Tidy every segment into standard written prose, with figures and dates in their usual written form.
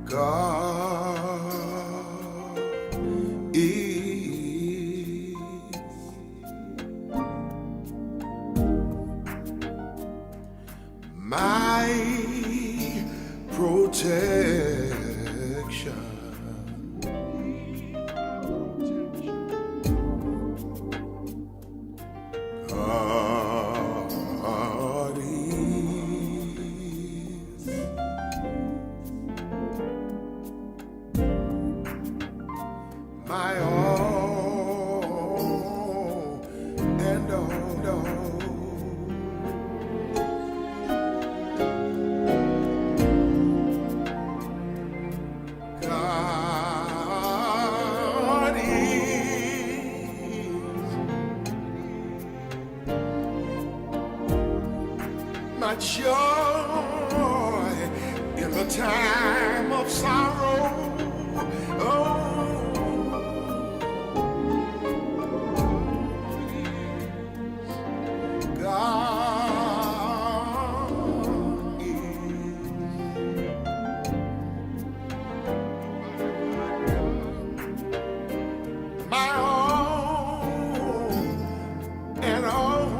God is my protection. God is my all and all. God is my joy in the time of sorrow. Oh, God is my all and all.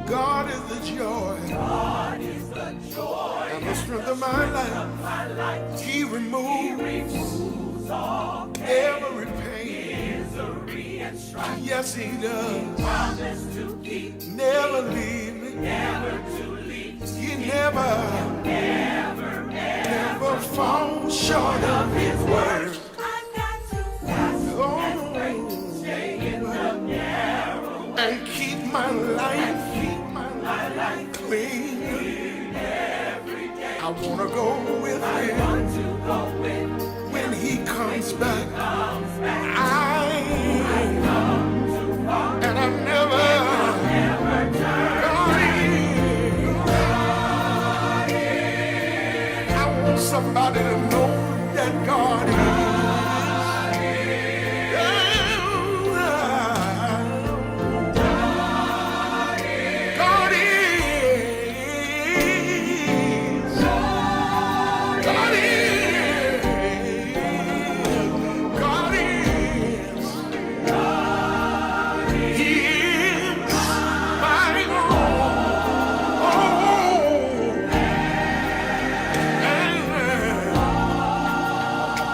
God is the joy. God is the joy And the strength of my life. He removes all every pain. misery and strife. Yes, He does. Promise to keep, Never leave me. never to leave, He never fall short of His word. I've got to fast and pray, Oh, stay in the narrow and keep my life clean. every day. I wanna go with I Him want to go with when He comes back. comes back. I Come too far, and I never turn. God is. I want somebody to know that God is. God is. God is. God is. He is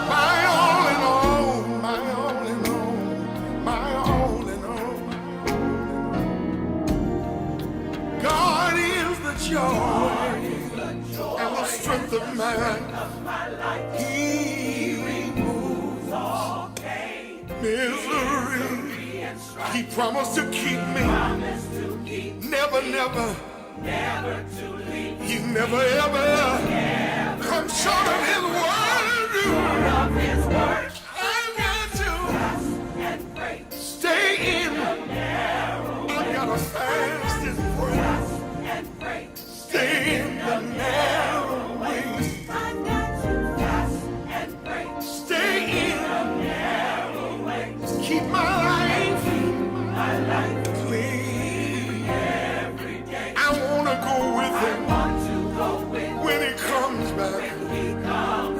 my all in all, my all in all, my all in all. God is the joy and the strength of my life. He removes All pain, misery. and strife. He promised to keep me. Promise to keep, Never, never to leave. He never ever come short of His word. Of His word I've got to and pray, stay in. I've got to fast and pray. and pray. Stay in the narrow way. I've got to fast and pray. Stay in. Narrow way, Keep my life my life clean. every day. I want to go with Him Want to go with when He comes back. He comes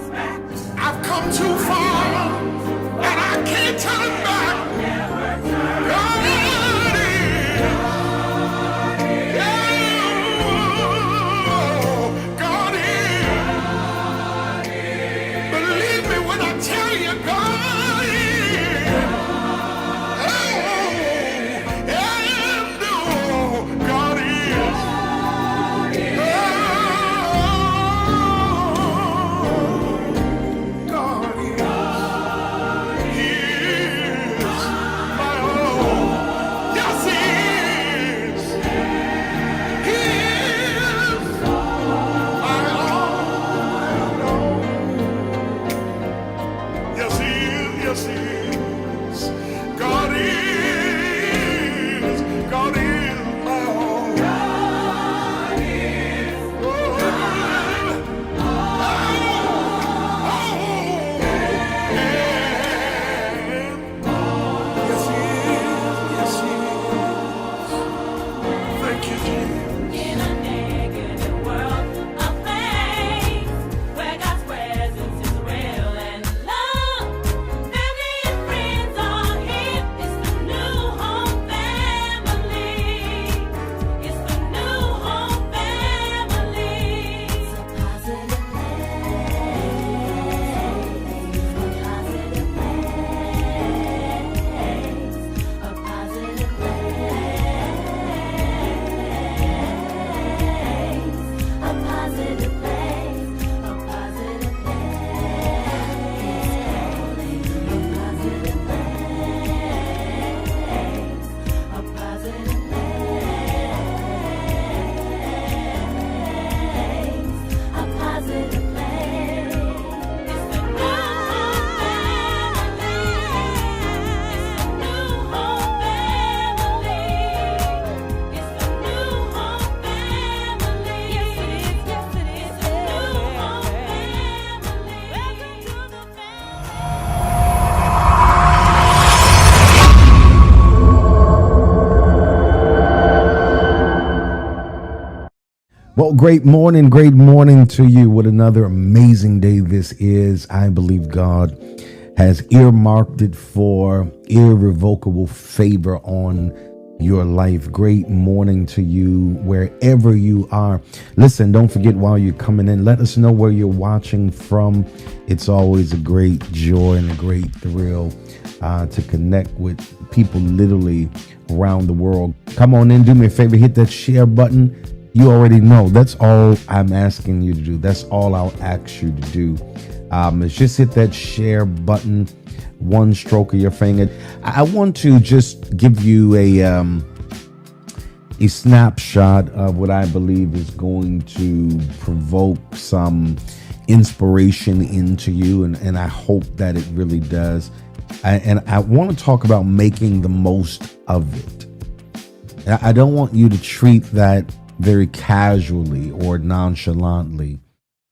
Well, great morning to you. What another amazing day this is. I believe God has earmarked it for irrevocable favor on your life. Great morning to you wherever you are. Listen, don't forget while you're coming in, let us know where you're watching from. It's always a great joy and a great thrill to connect with people literally around the world. Come on in, do me a favor, hit that share button. You already know. That's all I'm asking you to do. That's all I'll ask you to do. Is just hit that share button, one stroke of your finger. I want to just give you a snapshot of what I believe is going to provoke some inspiration into you, and I hope that it really does. And I want to talk about making the most of it. I don't want you to treat that very casually or nonchalantly,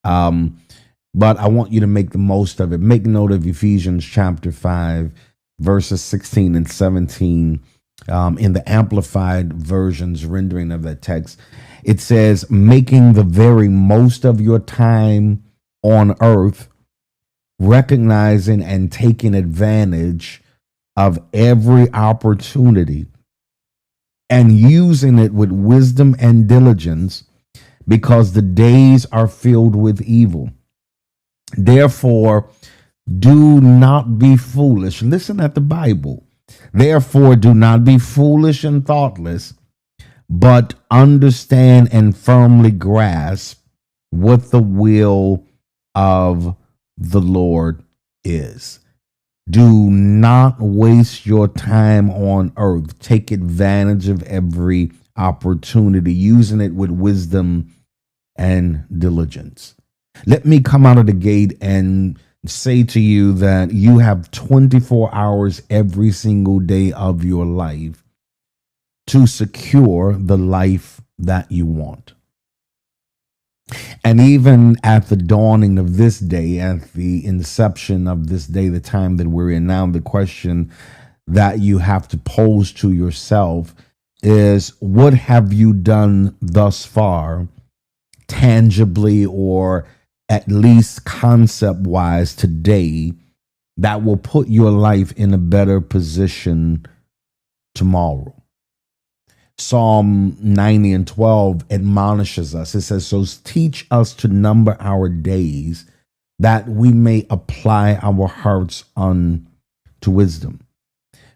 but I want you to make the most of it. Make note of Ephesians chapter 5, verses 16 and 17 in the Amplified Version's rendering of that text. It says, making the very most of your time on earth, recognizing and taking advantage of every opportunity and using it with wisdom and diligence, because the days are filled with evil. Therefore, do not be foolish. Listen at the Bible. Therefore, do not be foolish and thoughtless, but understand and firmly grasp what the will of the Lord is. Do not waste your time on earth. Take advantage of every opportunity, using it with wisdom and diligence. Let me come out of the gate and say to you that you have 24 hours every single day of your life to secure the life that you want. And even at the dawning of this day, at the inception of this day, the time that we're in now, the question that you have to pose to yourself is, what have you done thus far, tangibly or at least concept-wise today, that will put your life in a better position tomorrow? Psalm 90 and 12 admonishes us. It says, so teach us to number our days, that we may apply our hearts unto wisdom.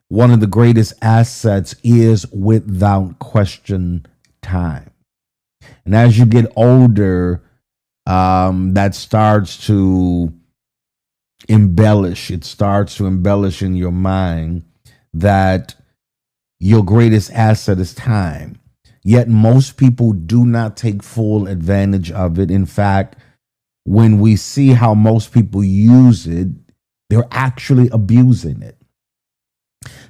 One of the greatest assets is, without question, time. And as you get older, that starts to embellish. It starts to embellish in your mind that your greatest asset is time. Yet most people do not take full advantage of it. In fact, when we see how most people use it, they're actually abusing it.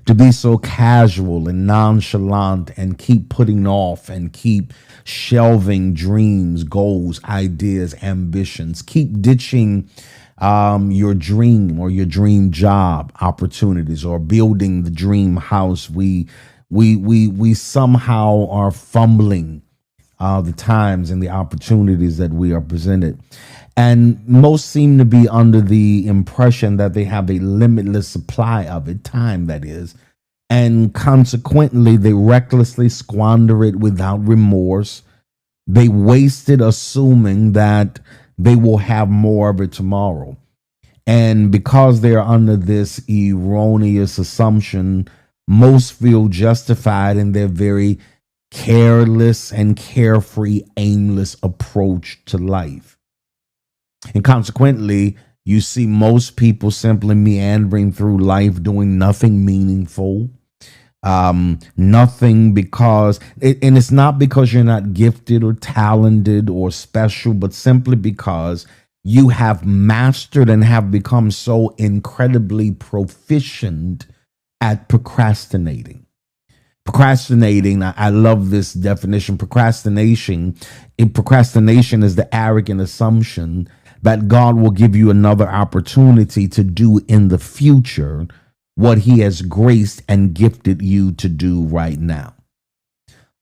To be so casual and nonchalant and keep putting off and keep shelving dreams, goals, ideas, ambitions, keep ditching your dream or your dream job opportunities, or building the dream house. We somehow are fumbling the times and the opportunities that we are presented. And most seem to be under the impression that they have a limitless supply of it, time that is. And consequently, they recklessly squander it without remorse. They waste it assuming that they will have more of it tomorrow. And because they are under this erroneous assumption, most feel justified in their very careless and carefree, aimless approach to life. And consequently, you see most people simply meandering through life doing nothing meaningful. Nothing, because and it's not because you're not gifted or talented or special, but simply because you have mastered and have become so incredibly proficient at procrastinating. Procrastinating, I love this definition. Procrastination is the arrogant assumption that God will give you another opportunity to do in the future what he has graced and gifted you to do right now.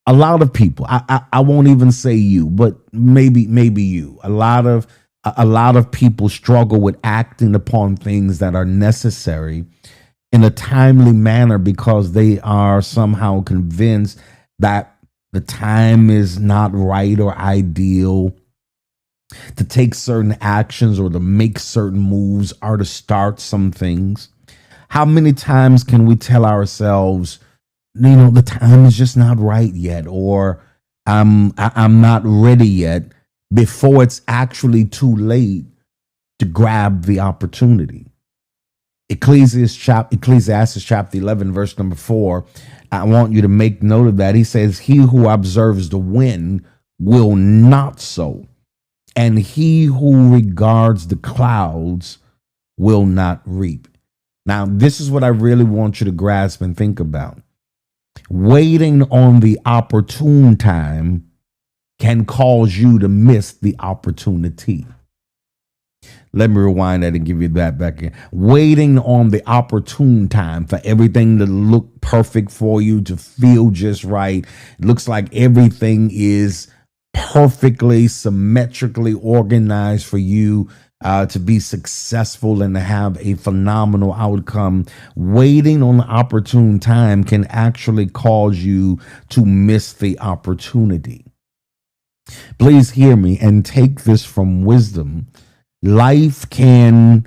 A lot of people, I won't even say you, but maybe you. A lot of people struggle with acting upon things that are necessary in a timely manner because they are somehow convinced that the time is not right or ideal to take certain actions or to make certain moves or to start some things. How many times can we tell ourselves, the time is just not right yet, or I'm not ready yet, before it's actually too late to grab the opportunity? Ecclesiastes chapter 11, verse number 4. I want you to make note of that. He says, "He who observes the wind will not sow, and he who regards the clouds will not reap." Now, this is what I really want you to grasp and think about. Waiting on the opportune time can cause you to miss the opportunity. Let me rewind that and give you that back again. Waiting on the opportune time for everything to look perfect for you, to feel just right. It looks like everything is perfectly, symmetrically organized for you to be successful and to have a phenomenal outcome. Waiting on the opportune time can actually cause you to miss the opportunity. Please hear me and take this from wisdom. Life can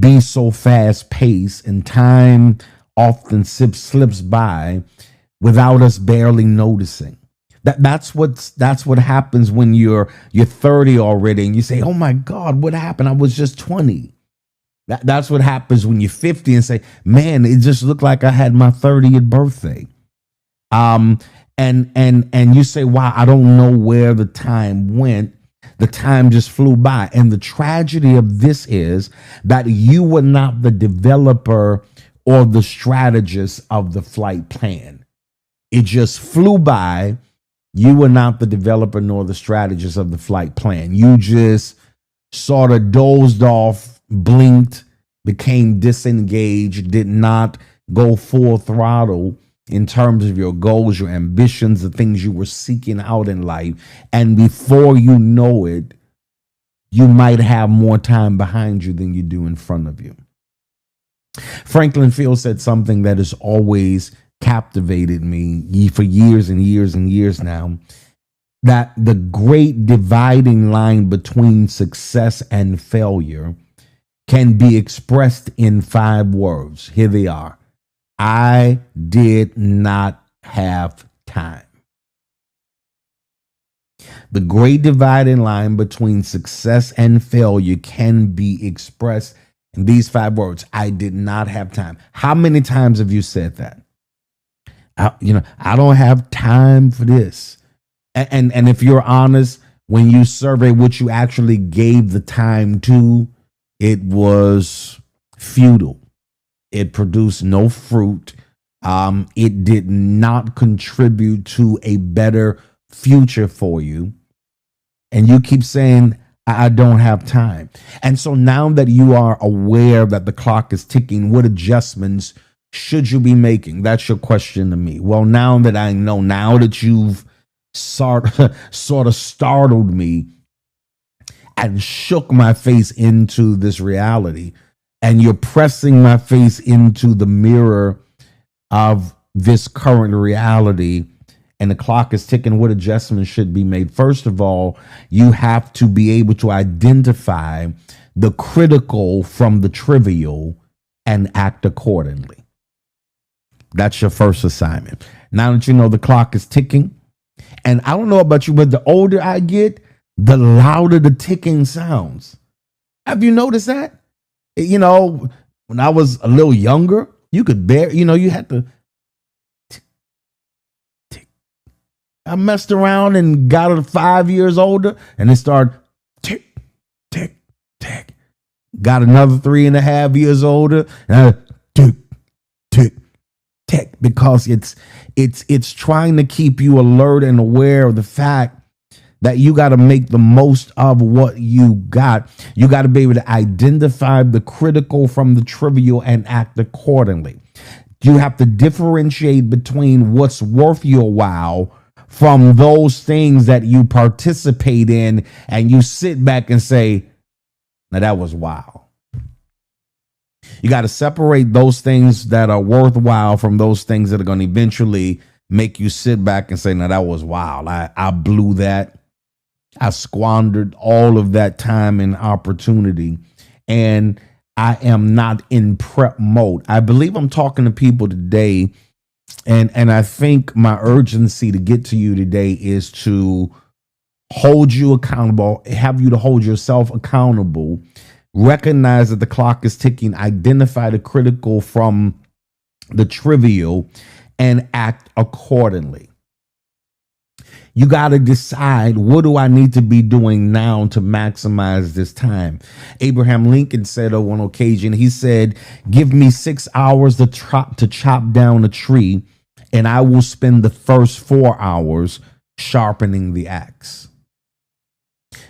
be so fast paced and time often slips by without us barely noticing. That's what happens when you're 30 already and you say, "Oh my God, what happened? I was just 20." That's what happens when you're 50 and say, "Man, it just looked like I had my 30th birthday." And you say, "Wow, I don't know where the time went. The time just flew by." And the tragedy of this is that you were not the developer or the strategist of the flight plan. It just flew by. You were not the developer nor the strategist of the flight plan. You just sort of dozed off, blinked, became disengaged, did not go full throttle in terms of your goals, your ambitions, the things you were seeking out in life. And before you know it, you might have more time behind you than you do in front of you. Franklin Field said something that has always captivated me for years and years and years now, that the great dividing line between success and failure can be expressed in 5 words. Here they are. I did not have time. The great dividing line between success and failure can be expressed in these 5 words. I did not have time. How many times have you said that? I don't have time for this. And if you're honest, when you survey what you actually gave the time to, it was futile. It produced no fruit. It did not contribute to a better future for you. And you keep saying, I don't have time. And so now that you are aware that the clock is ticking, what adjustments should you be making? That's your question to me. Well, now that I know, now that you've sort of startled me and shook my face into this reality, and you're pressing my face into the mirror of this current reality, and the clock is ticking, what adjustments should be made? First of all, you have to be able to identify the critical from the trivial and act accordingly. That's your first assignment. Now that you know the clock is ticking, and I don't know about you, but the older I get, the louder the ticking sounds. Have you noticed that? When I was a little younger, you could you had to tick, tick. I messed around and got 5 years older, and it started tick, tick, tick. Got another 3.5 years older, and I tick, tick, tick, because it's trying to keep you alert and aware of the fact that you got to make the most of what you got. You got to be able to identify the critical from the trivial and act accordingly. You have to differentiate between what's worth your while from those things that you participate in, and you sit back and say, now that was wild. You got to separate those things that are worthwhile from those things that are going to eventually make you sit back and say, now that was wild. I blew that. I squandered all of that time and opportunity, and I am not in prep mode. I believe I'm talking to people today, and I think my urgency to get to you today is to hold you accountable, have you to hold yourself accountable, recognize that the clock is ticking, identify the critical from the trivial, and act accordingly. You got to decide, what do I need to be doing now to maximize this time? Abraham Lincoln said on one occasion, he said, give me 6 hours to chop down a tree, and I will spend the first 4 hours sharpening the axe.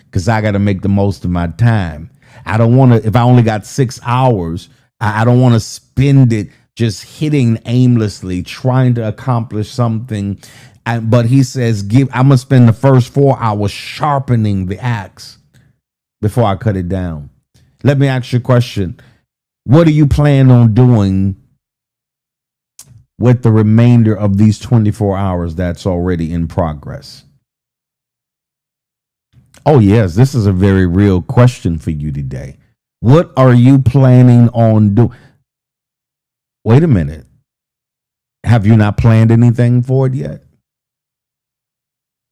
Because I got to make the most of my time. I don't want to, if I only got 6 hours, I don't want to spend it just hitting aimlessly, trying to accomplish something. But he says, I'm going to spend the first 4 hours sharpening the axe before I cut it down. Let me ask you a question. What do you plan on doing with the remainder of these 24 hours that's already in progress? Oh, yes, this is a very real question for you today. What are you planning on doing? Wait a minute. Have you not planned anything for it yet?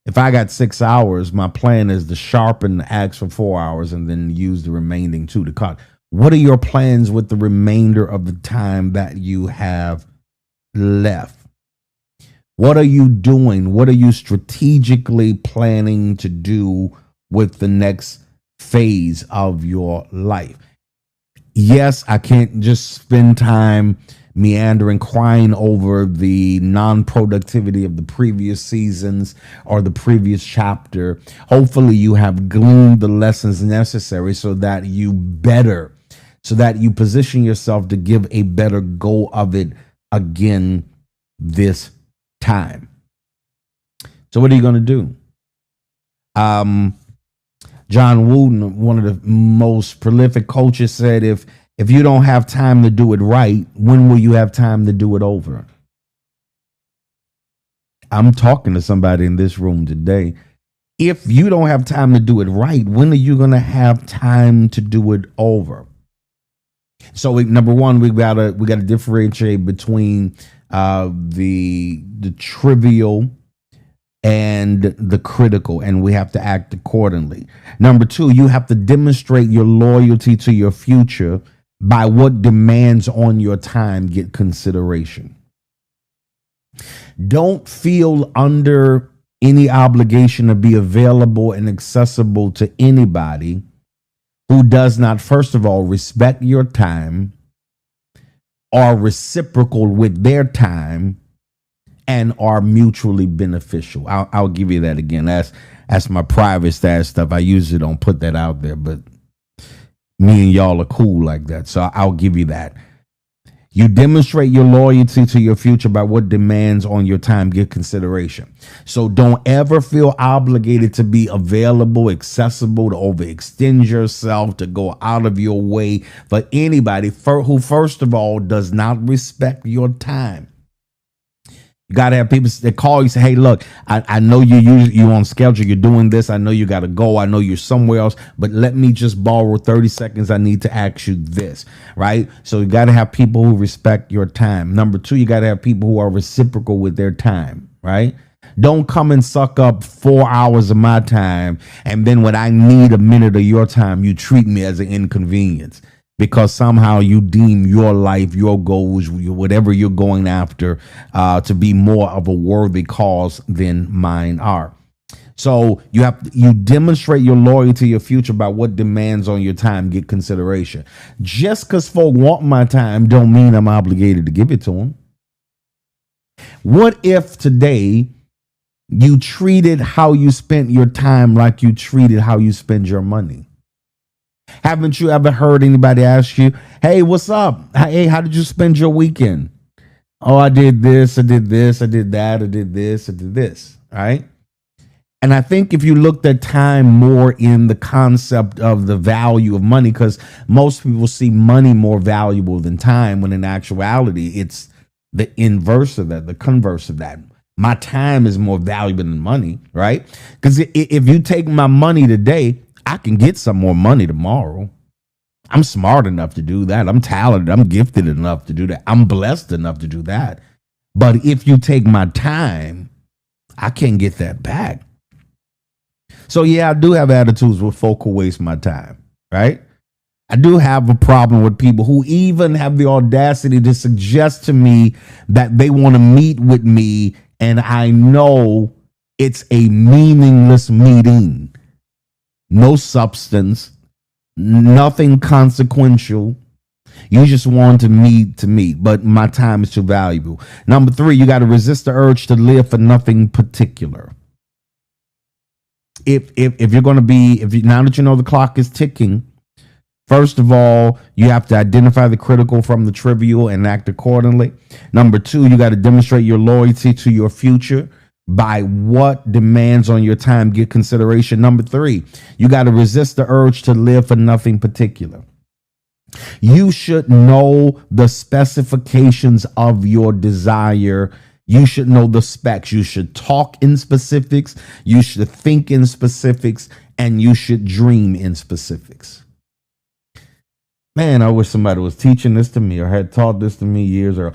If I got 6 hours, my plan is to sharpen the axe for 4 hours and then use the remaining 2 to cut. What are your plans with the remainder of the time that you have left? What are you doing? What are you strategically planning to do with the next phase of your life? Yes, I can't just spend time meandering, crying over the non-productivity of the previous seasons or the previous chapter. Hopefully you have gleaned the lessons necessary so that you position yourself to give a better go of it again this time. So what are you going to do? John Wooden, one of the most prolific coaches, said, if you don't have time to do it right, when will you have time to do it over? I'm talking to somebody in this room today. If you don't have time to do it right, when are you going to have time to do it over? So number one, we gotta differentiate between the trivial and the critical, and we have to act accordingly. Number two, you have to demonstrate your loyalty to your future by what demands on your time get consideration. Don't feel under any obligation to be available and accessible to anybody who does not, first of all, respect your time, are reciprocal with their time, and are mutually beneficial. I'll give you that again. That's my private stash stuff. I usually don't put that out there, but me and y'all are cool like that. So I'll give you that. You demonstrate your loyalty to your future by what demands on your time get consideration. So don't ever feel obligated to be available, accessible, to overextend yourself, to go out of your way for anybody who, first of all, does not respect your time. You got to have people that call you, say, hey, look, I know you on schedule. You're doing this. I know you got to go. I know you're somewhere else, but let me just borrow 30 seconds. I need to ask you this, right? So you got to have people who respect your time. Number two, you got to have people who are reciprocal with their time, right? Don't come and suck up 4 hours of my time, and then when I need a minute of your time, you treat me as an inconvenience. Because somehow you deem your life, your goals, whatever you're going after, to be more of a worthy cause than mine are. So you demonstrate your loyalty to your future by what demands on your time get consideration. Just because folk want my time don't mean I'm obligated to give it to them. What if today you treated how you spent your time like you treated how you spend your money? Haven't you ever heard anybody ask you, hey, what's up? Hey, how did you spend your weekend? Oh, I did this, I did this, I did that, I did this, I did this. right? And I think if you looked at time more in the concept of the value of money, because most people see money more valuable than time, when in actuality, it's the inverse of that, the converse of that. My time is more valuable than money, right? Because if you take my money today, I can get some more money tomorrow. I'm smart enough to do that. I'm talented. I'm gifted enough to do that. I'm blessed enough to do that. But if you take my time, I can't get that back. So yeah, I do have attitudes with folk who waste my time, right? I do have a problem with people who even have the audacity to suggest to me that they want to meet with me, and I know it's a meaningless meeting. No substance, nothing consequential. You just want to meet, but my time is too valuable. Number 3, you got to resist the urge to live for nothing particular. If you're going to be, now that you know the clock is ticking, first of all, you have to identify the critical from the trivial and act accordingly. Number 2, you got to demonstrate your loyalty to your future by what demands on your time get consideration. Number 3, you got to resist the urge to live for nothing particular. You should know the specifications of your desire. You should know the specs. You should talk in specifics. You should think in specifics, and you should dream in specifics. Man, I wish somebody was teaching this to me or had taught this to me years ago.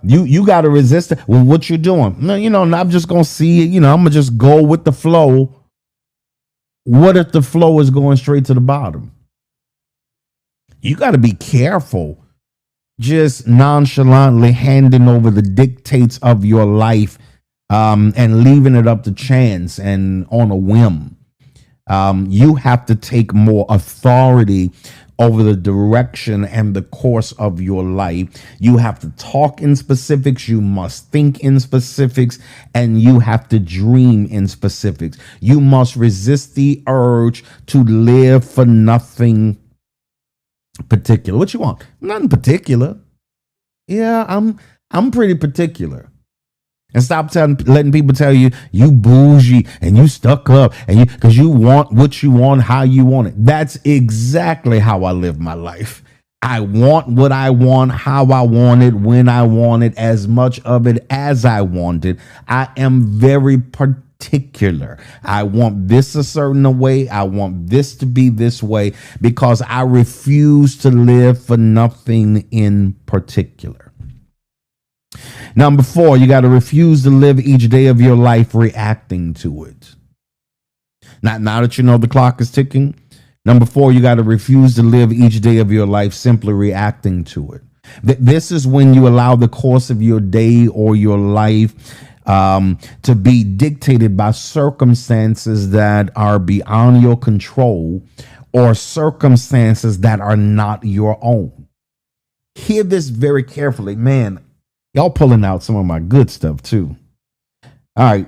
You got to resist it. Well, what you doing? No, I'm just going to see it. I'm going to just go with the flow. What if the flow is going straight to the bottom? You got to be careful just nonchalantly handing over the dictates of your life and leaving it up to chance and on a whim. You have to take more authority over the direction and the course of your life. You have to talk in specifics. You must think in specifics, and you have to dream in specifics. You must resist the urge to live for nothing particular. What you want? Nothing particular. Yeah, I'm pretty particular. And stop letting people tell you bougie and you stuck up and because you want what you want, how you want it. That's exactly how I live my life. I want what I want, how I want it, when I want it, as much of it as I want it. I am very particular. I want this a certain way. I want this to be this way because I refuse to live for nothing in particular. Number 4, you got to refuse to live each day of your life reacting to it. Now that you know the clock is ticking, number 4, you got to refuse to live each day of your life simply reacting to it. This is when you allow the course of your day or your life to be dictated by circumstances that are beyond your control or circumstances that are not your own. Hear this very carefully, man. Y'all pulling out some of my good stuff too. All right,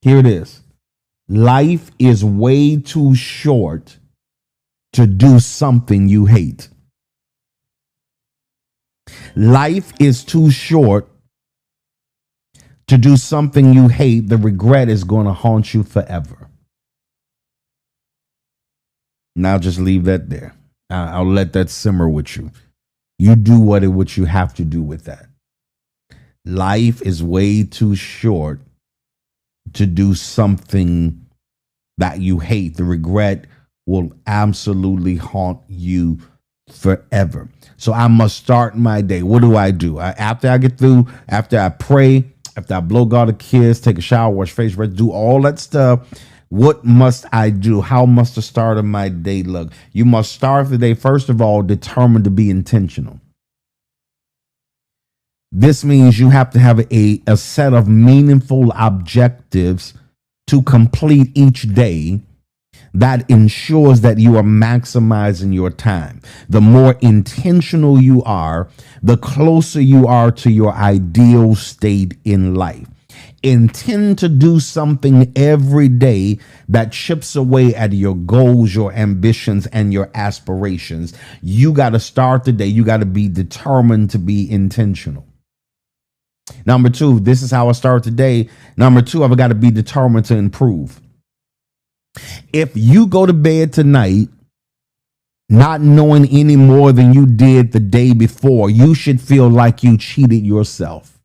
here it is. Life is way too short to do something you hate. Life is too short to do something you hate. The regret is going to haunt you forever. Now just leave that there. I'll let that simmer with you. You do what you have to do with that. Life is way too short to do something that you hate. The regret will absolutely haunt you forever. So I must start my day. What do? After I get through, after I pray, after I blow God a kiss, take a shower, wash face, do all that stuff, what must I do? How must the start of my day look? You must start the day, first of all, determined to be intentional. This means you have to have a set of meaningful objectives to complete each day that ensures that you are maximizing your time. The more intentional you are, the closer you are to your ideal state in life. Intend to do something every day that chips away at your goals, your ambitions, and your aspirations. You got to start the day. You got to be determined to be intentional. Number two, this is how I start today. Number two, I've got to be determined to improve. If you go to bed tonight not knowing any more than you did the day before, you should feel like you cheated yourself.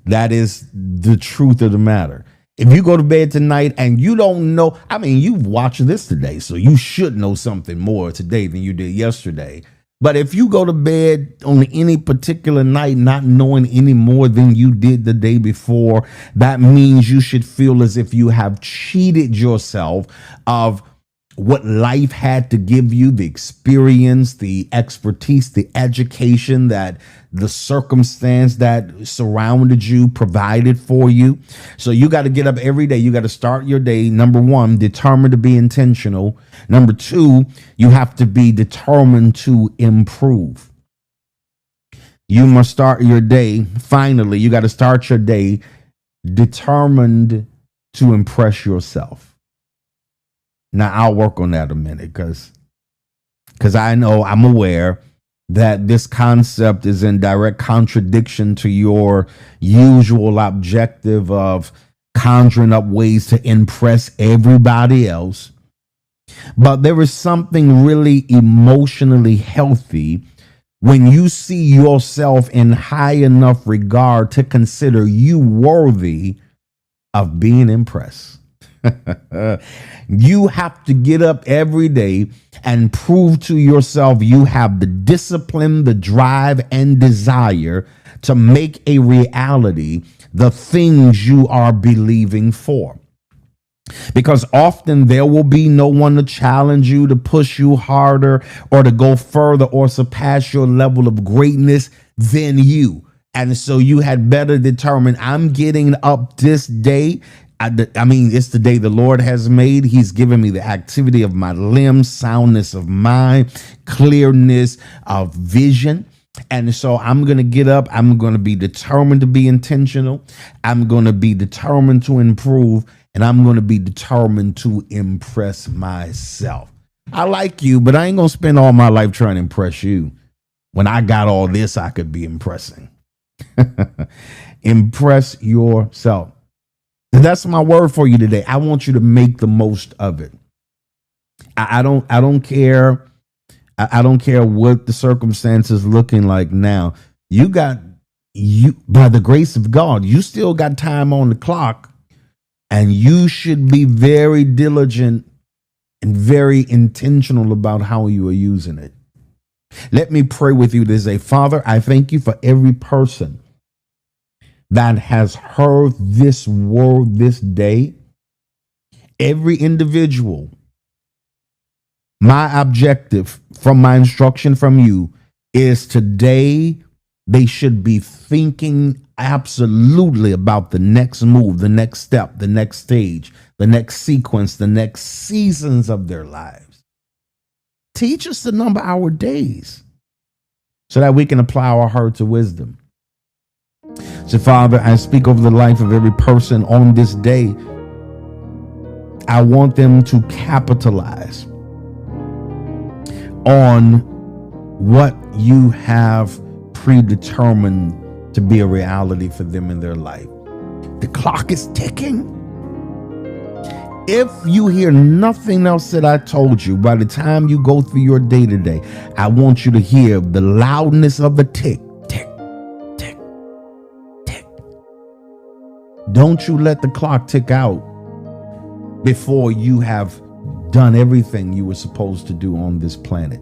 That is the truth of the matter. If you go to bed tonight and you don't know, I mean, you've watched this today, so you should know something more today than you did yesterday. But if you go to bed on any particular night not knowing any more than you did the day before, that means you should feel as if you have cheated yourself of what life had to give you, the experience, the expertise, the education, that the circumstance that surrounded you provided for you. So you got to get up every day. You got to start your day. Number one, determined to be intentional. Number two, you have to be determined to improve. You must start your day. Finally, you got to start your day determined to impress yourself. Now, I'll work on that a minute because I'm aware that this concept is in direct contradiction to your usual objective of conjuring up ways to impress everybody else. But there is something really emotionally healthy when you see yourself in high enough regard to consider you worthy of being impressed. You have to get up every day and prove to yourself you have the discipline, the drive, and desire to make a reality the things you are believing for. Because often there will be no one to challenge you, to push you harder, or to go further or surpass your level of greatness than you. And so you had better determine, I'm getting up this day. I mean, it's the day the Lord has made. He's given me the activity of my limbs, soundness of mind, clearness of vision. And so I'm going to get up. I'm going to be determined to be intentional. I'm going to be determined to improve. And I'm going to be determined to impress myself. I like you, but I ain't going to spend all my life trying to impress you. When I got all this, I could be impressing. Impress yourself. That's my word for you today. I want you to make the most of it. I don't care. I don't care what the circumstances looking like now. You by the grace of God, you still got time on the clock, and you should be very diligent and very intentional about how you are using it. Let me pray with you today. Father, I thank you for every person that has heard this word this day, every individual. My objective from my instruction from you is today they should be thinking absolutely about the next move, the next step, the next stage, the next sequence, the next seasons of their lives. Teach us to number our days so that we can apply our heart to wisdom. So, Father, I speak over the life of every person on this day. I want them to capitalize on what you have predetermined to be a reality for them in their life. The clock is ticking. If you hear nothing else that I told you, by the time you go through your day today, I want you to hear the loudness of the tick. Don't you let the clock tick out before you have done everything you were supposed to do on this planet.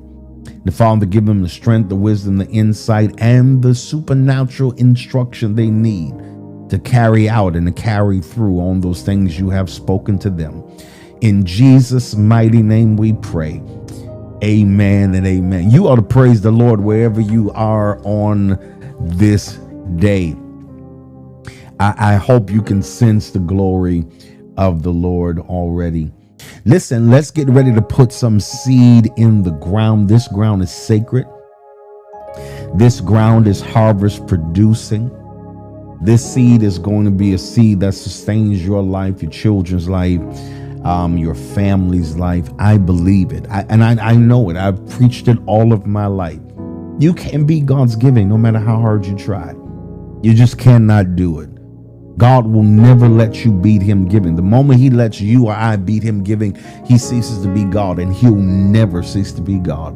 The Father, give them the strength, the wisdom, the insight, and the supernatural instruction they need to carry out and to carry through on those things you have spoken to them. In Jesus' mighty name we pray. Amen and amen. You ought to praise the Lord wherever you are on this day. I hope you can sense the glory of the Lord already. Listen, let's get ready to put some seed in the ground. This ground is sacred. This ground is harvest producing. This seed is going to be a seed that sustains your life, your children's life, your family's life. I believe it. I know it. I've preached it all of my life. You can't beat God's giving no matter how hard you try. You just cannot do it. God will never let you beat him giving. The moment he lets you or I beat him giving, he ceases to be God, and he'll never cease to be God.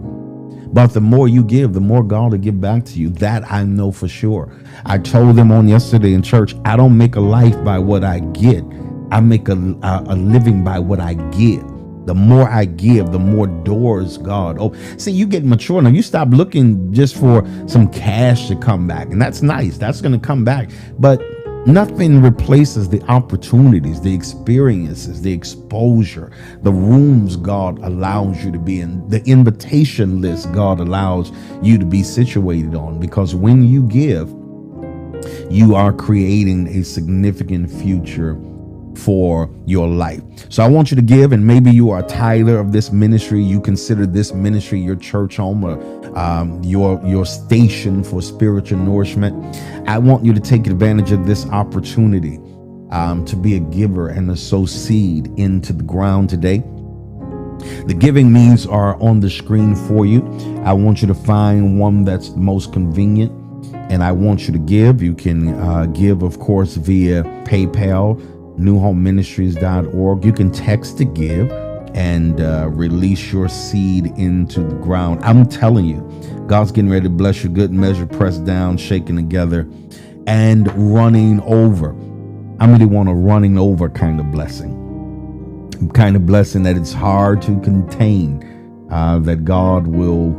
But the more you give, the more God will give back to you. That I know for sure. I told them on yesterday in church, I don't make a life by what I get. I make a living by what I give. The more I give, the more doors God. Oh, see, you get mature now. You stop looking just for some cash to come back. And that's nice. That's going to come back. But nothing replaces the opportunities, the experiences, the exposure, the rooms God allows you to be in, the invitation list God allows you to be situated on. Because when you give, you are creating a significant future for your life. So I want you to give, and maybe you are a tither of this ministry. You consider this ministry your church home, or your station for spiritual nourishment. I want you to take advantage of this opportunity to be a giver and to sow seed into the ground today. The giving means are on the screen for you. I want you to find one that's most convenient, and I want you to give. You can give, of course, via PayPal, NEWHOMEMINISTRIES.org. You can text to give and release your seed into the ground. I'm telling you, God's getting ready to bless you. Good measure, pressed down, shaken together, and running over. I really want a running over kind of blessing. Kind of blessing that it's hard to contain, that God will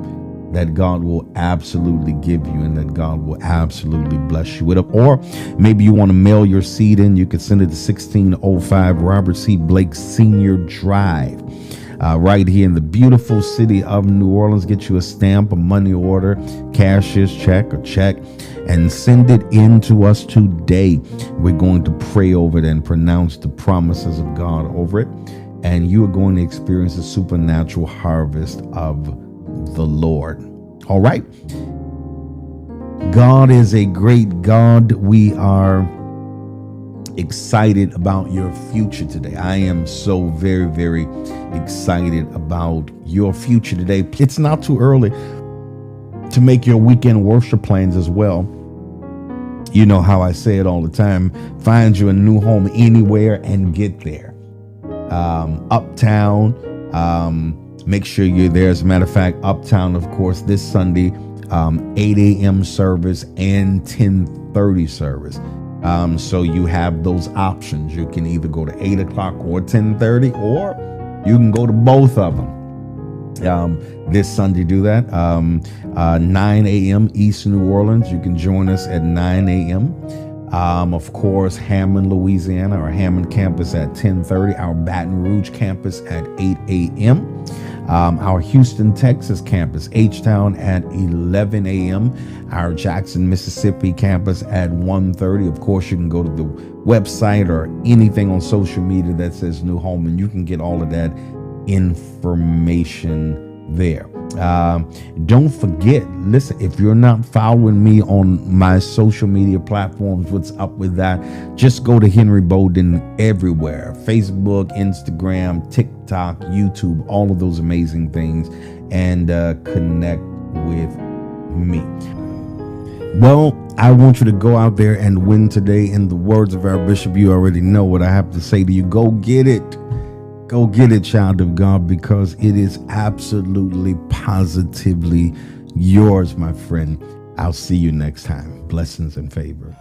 absolutely give you, and that God will absolutely bless you with it. Or maybe you want to mail your seed in. You can send it to 1605 Robert C. Blake Sr. Drive, right here in the beautiful city of New Orleans. Get you a stamp, a money order, cashier's check, or check, and send it in to us today. We're going to pray over it and pronounce the promises of God over it, and you are going to experience a supernatural harvest of the Lord. All right. God is a great God. We are excited about your future today. I am so very, very excited about your future today. It's not too early to make your weekend worship plans as well. You know how I say it all the time. Find you a new home anywhere and get there. Uptown, make sure you're there. As a matter of fact, Uptown, of course, this Sunday, 8 a.m. service and 10:30 service. So you have those options. You can either go to 8 o'clock or 10:30, or you can go to both of them. This Sunday, do that. 9 a.m. East New Orleans. You can join us at 9 a.m. Of course, Hammond, Louisiana, our Hammond campus at 10:30. Our Baton Rouge campus at 8 a.m. Our Houston, Texas campus, H-Town, at 11 a.m. Our Jackson, Mississippi campus at 1:30. Of course, you can go to the website or anything on social media that says New Home, and you can get all of that information there. Don't forget, listen, if you're not following me on my social media platforms, what's up with that? Just go to Henry Bolden everywhere. Facebook, Instagram, TikTok, YouTube, all of those amazing things, and connect with me. Well, I want you to go out there and win today. In the words of our bishop, you already know what I have to say to you. Go get it. Go get it, child of God, because it is absolutely, positively yours, my friend. I'll see you next time. Blessings and favor.